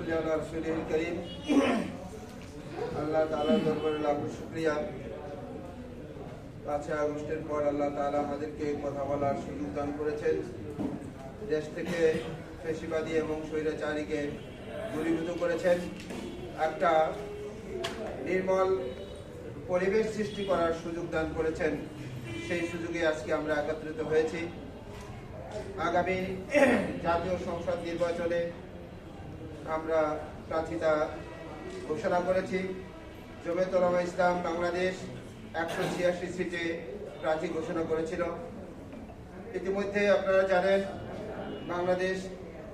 সাল্লি আলা রাসূলিল কারীম। আল্লাহ তাআলার দরবারে লাখো শুকরিয়া। 5 আগস্টের পর আল্লাহ তাআলা আমাদেরকে কথা বলার সুযোগ দান করেছেন। দেশ থেকে ফ্যাসিবাদী এবং স্বৈরাচারীকে দূরীভূত করেছেন। একটা নির্মল পরিবেশ সৃষ্টি করার সুযোগ দান করেছেন। সেই সুযোগে আজকে আমরা একত্রিত হয়েছি। আগামী জাতীয় সংসদ নির্বাচনে আমরা প্রার্থিতা ঘোষণা করেছি। জমিয়তুল উলামা ইসলাম বাংলাদেশ 186 সিটে প্রার্থী ঘোষণা করেছিল। ইতিমধ্যে আপনারা জানেন বাংলাদেশ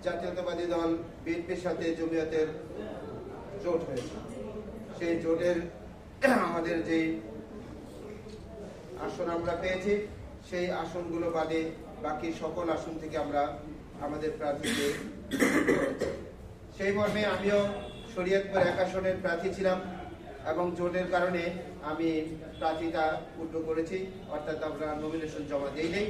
জাতীয়তাবাদী দল বিএনপির সাথে জমিয়তের জোট হয়েছে। সেই জোটের আমাদের যে আসন আমরা পেয়েছি, সেই আসনগুলো বাদে বাকি সকল আসন থেকে আমরা আমাদের প্রার্থীকে সেই মর্মে আমিও শরীয়তপুর 1 আসনের প্রার্থী ছিলাম এবং জোটের কারণে আমি প্রার্থীতা পূর্ণ করেছি, অর্থাৎ আমরা নমিনেশন জমা দিইনি।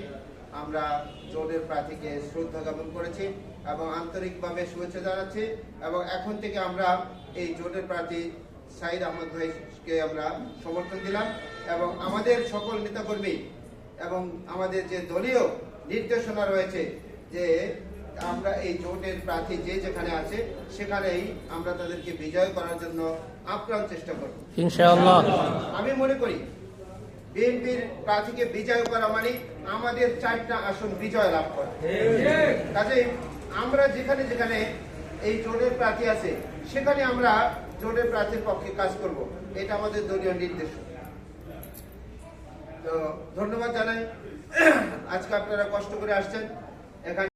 আমরা জোটের প্রার্থীকে শ্রদ্ধা জ্ঞাপন করেছি এবং আন্তরিকভাবে শুভেচ্ছা জানাচ্ছি এবং এখন থেকে আমরা এই জোটের প্রার্থী সাইদ আহমদ ভাইকে আমরা সমর্থন দিলাম এবং আমাদের সকল নেতাকর্মী এবং আমাদের যে দলীয় নির্দেশনা রয়েছে যে আমরা এই জোটের প্রার্থী যে যেখানে আছে সেখানেই আমরা তাদেরকে বিজয় করার জন্য আপ্রাণ চেষ্টা করব ইনশাআল্লাহ। আমি মনে করি বিএনপির প্রার্থীকে বিজয় করা মানে আমাদের 4টা আসন বিজয় লাভ করা। কাজেই আমরা যেখানে যেখানে এই জোটের প্রার্থী আছে সেখানে আমরা জোটের প্রার্থীর পক্ষে কাজ করব, এটা আমাদের দলীয় নির্দেশ। তো ধন্যবাদ জানাই। আজকে আপনারা কষ্ট করে আসছেন এখানে।